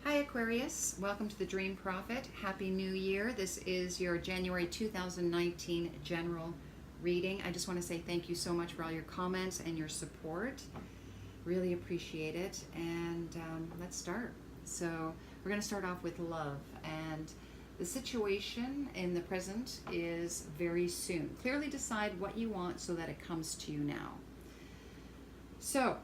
Hi Aquarius, welcome to the Dream Prophet. Happy New Year. This is your January 2019 general reading. I just want to say thank you so much for all your comments and your support. Really appreciate it. And let's start. So we're going to start off with love. And the situation in the present is very soon. Clearly decide what you want so that it comes to you now. So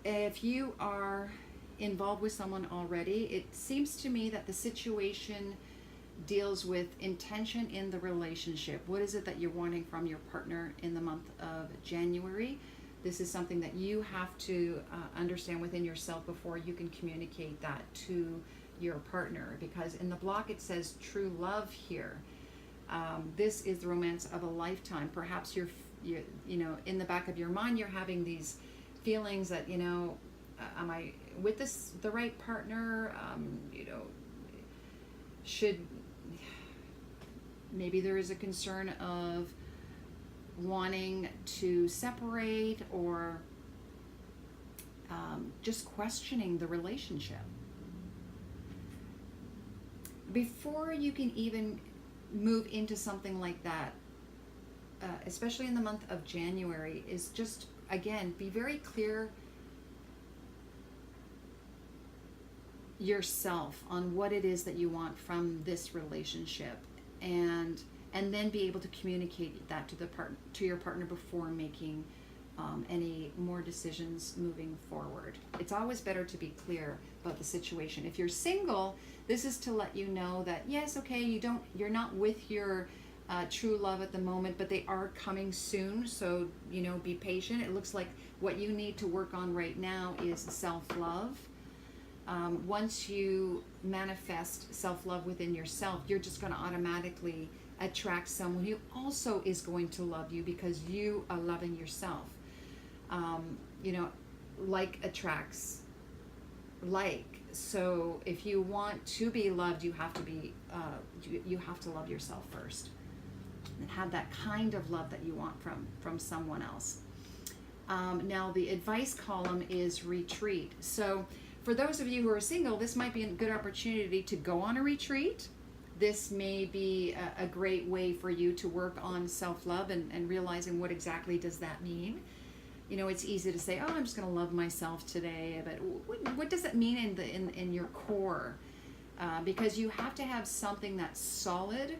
if you are involved with someone already, it seems to me that the situation deals with intention in the relationship. What is it that you're wanting from your partner in the month of January? This is something that you have to understand within yourself before you can communicate that to your partner, because in the block it says true love here. This is the romance of a lifetime. Perhaps you're in the back of your mind you're having these feelings that, am I with the right partner? Should maybe there is a concern of wanting to separate, or just questioning the relationship. Before you can even move into something like that, especially in the month of January, is just, again, be very clear yourself on what it is that you want from this relationship, and then be able to communicate that to your partner before making any more decisions moving forward. It's always better to be clear about the situation. If you're single, this is to let you know that yes, okay, you're not with your true love at the moment, but they are coming soon, so be patient. It looks like what you need to work on right now is self-love. Once you manifest self-love within yourself, you're just going to automatically attract someone who also is going to love you, because you are loving yourself. Like attracts like. So if you want to be loved, you have to be you have to love yourself first, and have that kind of love that you want from someone else. Now the advice column is retreat. So for those of you who are single, this might be a good opportunity to go on a retreat. This may be a great way for you to work on self-love and realizing what exactly does that mean. It's easy to say, oh, I'm just going to love myself today, but what does it mean in your core? Because you have to have something that's solid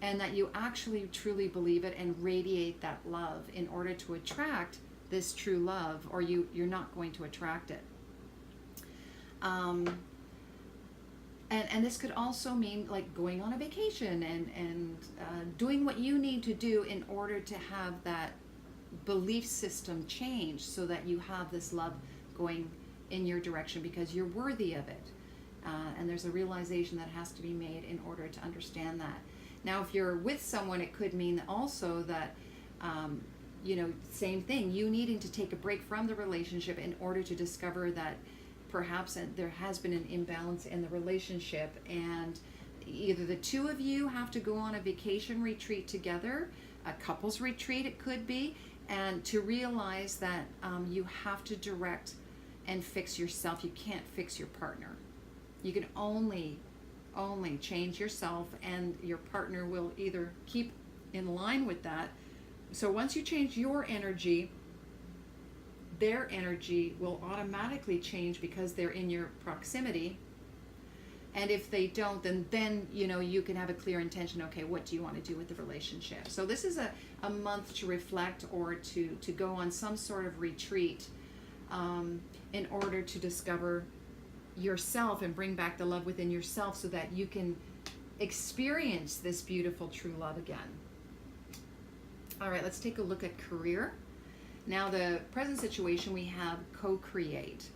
and that you actually truly believe it and radiate that love in order to attract this true love, or you're not going to attract it. And this could also mean like going on a vacation and doing what you need to do in order to have that belief system change, so that you have this love going in your direction because you're worthy of it. And there's a realization that has to be made in order to understand that. Now, if you're with someone, it could mean also that, same thing, you needing to take a break from the relationship in order to discover that perhaps there has been an imbalance in the relationship, and either the two of you have to go on a vacation retreat together, a couples retreat it could be, and to realize that you have to direct and fix yourself. You can't fix your partner. You can only change yourself, and your partner will either keep in line with that. So once you change your energy, their energy will automatically change because they're in your proximity. And if they don't, then you can have a clear intention. Okay, what do you want to do with the relationship? So this is a month to reflect, or to go on some sort of retreat in order to discover yourself and bring back the love within yourself, so that you can experience this beautiful true love again. All right, let's take a look at career. Now, the present situation, we have co-create.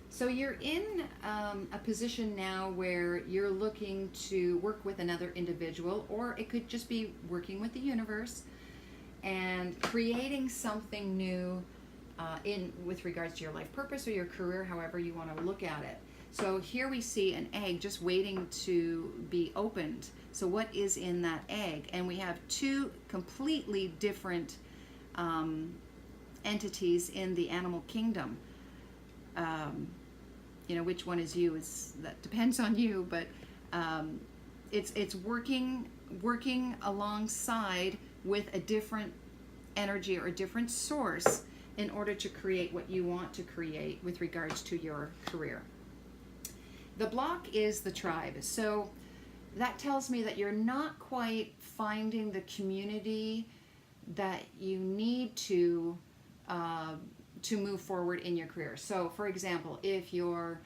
So you're in a position now where you're looking to work with another individual, or it could just be working with the universe and creating something new with regards to your life purpose or your career, however you want to look at it. So here we see an egg just waiting to be opened. So what is in that egg? And we have two completely different entities in the animal kingdom. you know, which one is you, is that depends on you, but it's working alongside with a different energy or a different source in order to create what you want to create with regards to your career. The block is the tribe. So that tells me that you're not quite finding the community that you need to move forward in your career. So, for example, if you're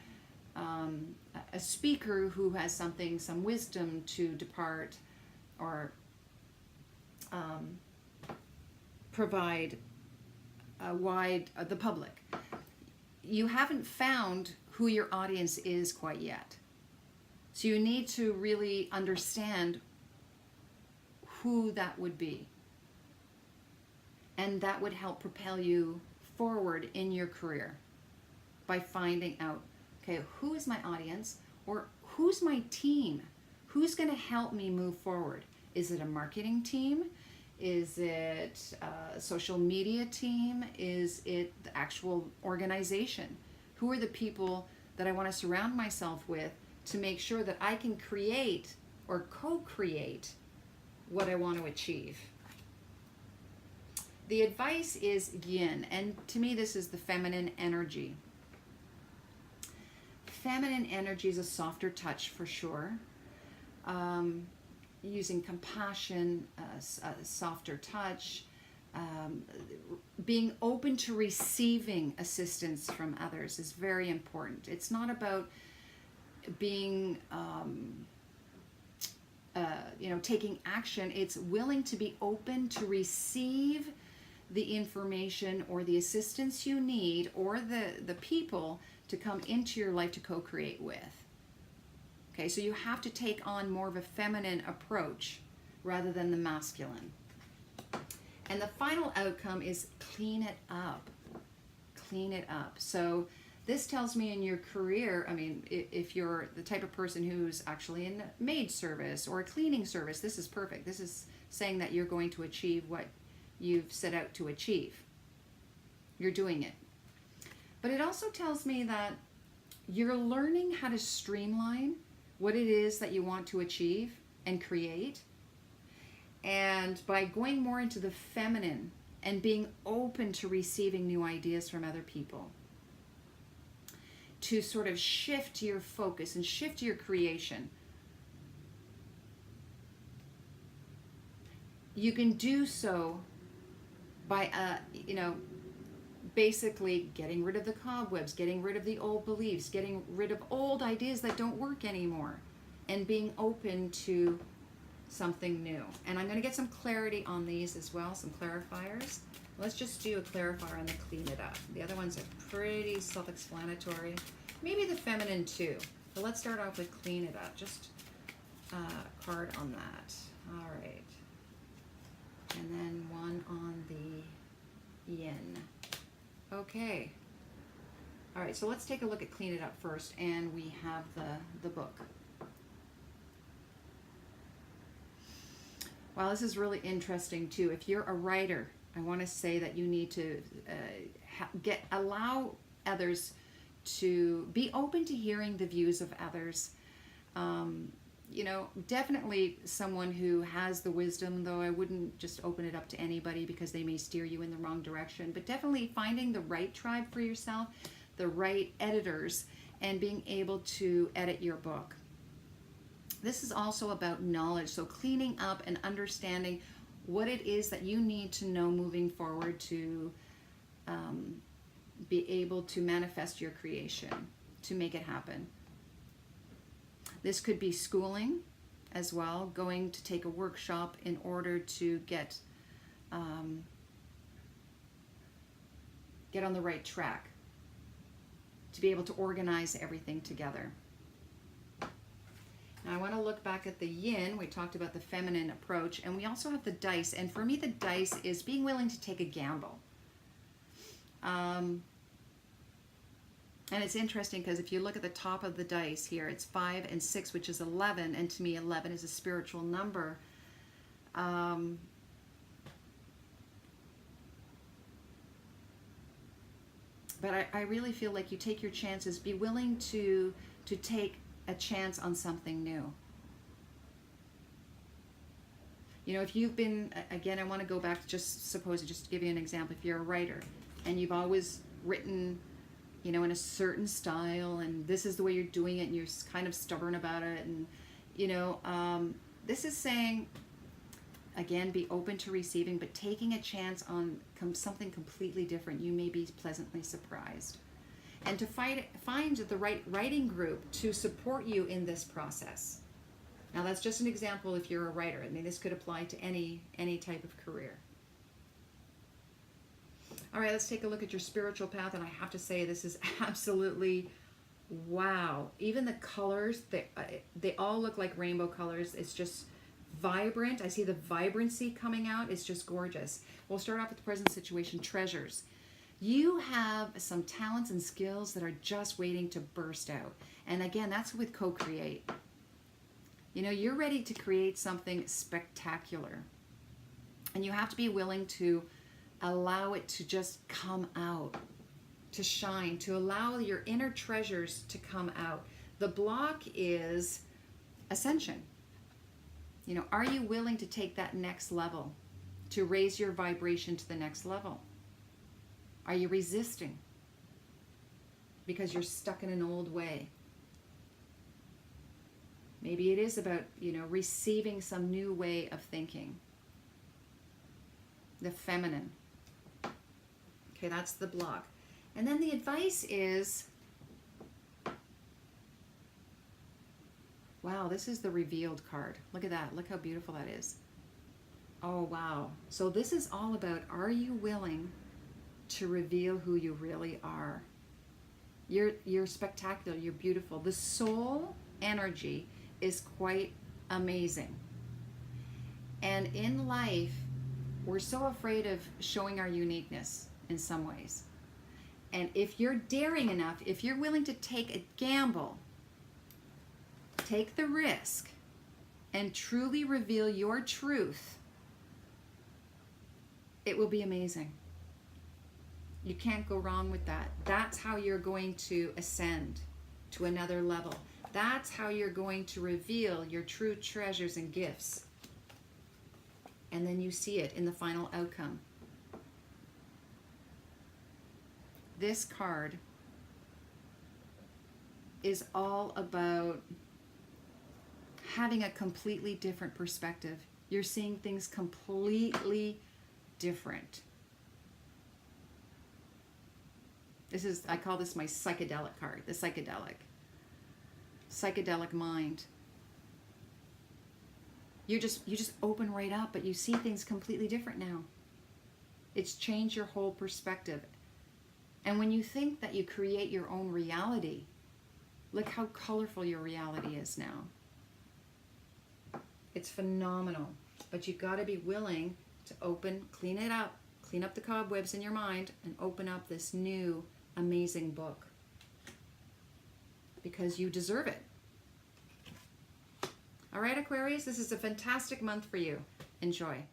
a speaker who has some wisdom to depart or provide the public, you haven't found who your audience is quite yet. So you need to really understand who that would be. And that would help propel you forward in your career by finding out, okay, who is my audience, or who's my team? Who's going to help me move forward? Is it a marketing team? Is it a social media team? Is it the actual organization? Who are the people that I want to surround myself with to make sure that I can create or co-create what I want to achieve? The advice is yin, and to me this is the feminine energy. Feminine energy is a softer touch for sure. Using compassion, a softer touch, being open to receiving assistance from others is very important. It's not about being, taking action. It's willing to be open to receive the information or the assistance you need, or the people to come into your life to co-create with. Okay, so you have to take on more of a feminine approach rather than the masculine. And the final outcome is clean it up. Clean it up. So this tells me in your career, I mean, if you're the type of person who's actually in maid service or a cleaning service, this is perfect. This is saying that you're going to achieve what you've set out to achieve. You're doing it. But it also tells me that you're learning how to streamline what it is that you want to achieve and create. And by going more into the feminine and being open to receiving new ideas from other people, to sort of shift your focus and shift your creation, you can do so by, basically getting rid of the cobwebs, getting rid of the old beliefs, getting rid of old ideas that don't work anymore, and being open to something new. And I'm going to get some clarity on these as well, some clarifiers. Let's just do a clarifier on the clean it up. The other ones are pretty self-explanatory. Maybe the feminine too. But let's start off with clean it up. Just a card on that. All right. And then one on the yin. Okay. All right, so let's take a look at clean it up first, and we have the book. Wow, this is really interesting too. If you're a writer, I want to say that you need to allow others to be open to hearing the views of others. Definitely someone who has the wisdom, though I wouldn't just open it up to anybody because they may steer you in the wrong direction, but definitely finding the right tribe for yourself, the right editors, and being able to edit your book. This is also about knowledge, so cleaning up and understanding what it is that you need to know moving forward to be able to manifest your creation, to make it happen. This could be schooling as well, going to take a workshop in order to get on the right track, to be able to organize everything together. Now I want to look back at the yin. We talked about the feminine approach, and we also have the dice. And for me, the dice is being willing to take a gamble. And it's interesting because if you look at the top of the dice here, it's 5 and 6, which is 11. And to me, 11 is a spiritual number. but I really feel like you take your chances. Be willing to take a chance on something new. You know, if you've been, again, I want to go back to just to give you an example. If you're a writer and you've always written, you know, in a certain style, and this is the way you're doing it, and you're kind of stubborn about it, and, you know, this is saying, again, be open to receiving, but taking a chance on something completely different. You may be pleasantly surprised. And to find the right writing group to support you in this process. Now, that's just an example if you're a writer. I mean, this could apply to any type of career. All right, let's take a look at your spiritual path, and I have to say this is absolutely wow. Even the colors, they all look like rainbow colors. It's just vibrant. I see the vibrancy coming out. It's just gorgeous. We'll start off with the present situation, treasures. You have some talents and skills that are just waiting to burst out. And again, that's with co-create. You know, you're ready to create something spectacular. And you have to be willing to allow it to just come out, to shine, to allow your inner treasures to come out. The block is ascension. You know, are you willing to take that next level, to raise your vibration to the next level? Are you resisting because you're stuck in an old way? Maybe it is about, you know, receiving some new way of thinking. The feminine. Okay, that's the block. And then the advice is, wow, this is the revealed card. Look at that. Look how beautiful that is. Oh, wow. So this is all about, are you willing to reveal who you really are? You're spectacular. You're beautiful. The soul energy is quite amazing. And in life, we're so afraid of showing our uniqueness in some ways. And if you're daring enough, if you're willing to take a gamble, take the risk, and truly reveal your truth, it will be amazing. You can't go wrong with that. That's how you're going to ascend to another level. That's how you're going to reveal your true treasures and gifts. And then you see it in the final outcome. This card is all about having a completely different perspective. You're seeing things completely different. This is, I call this my psychedelic card, the psychedelic mind. You just open right up, but you see things completely different now. It's changed your whole perspective. And when you think that you create your own reality, look how colorful your reality is now. It's phenomenal. But you've got to be willing to clean it up, clean up the cobwebs in your mind, and open up this new, amazing book. Because you deserve it. All right, Aquarius, this is a fantastic month for you. Enjoy.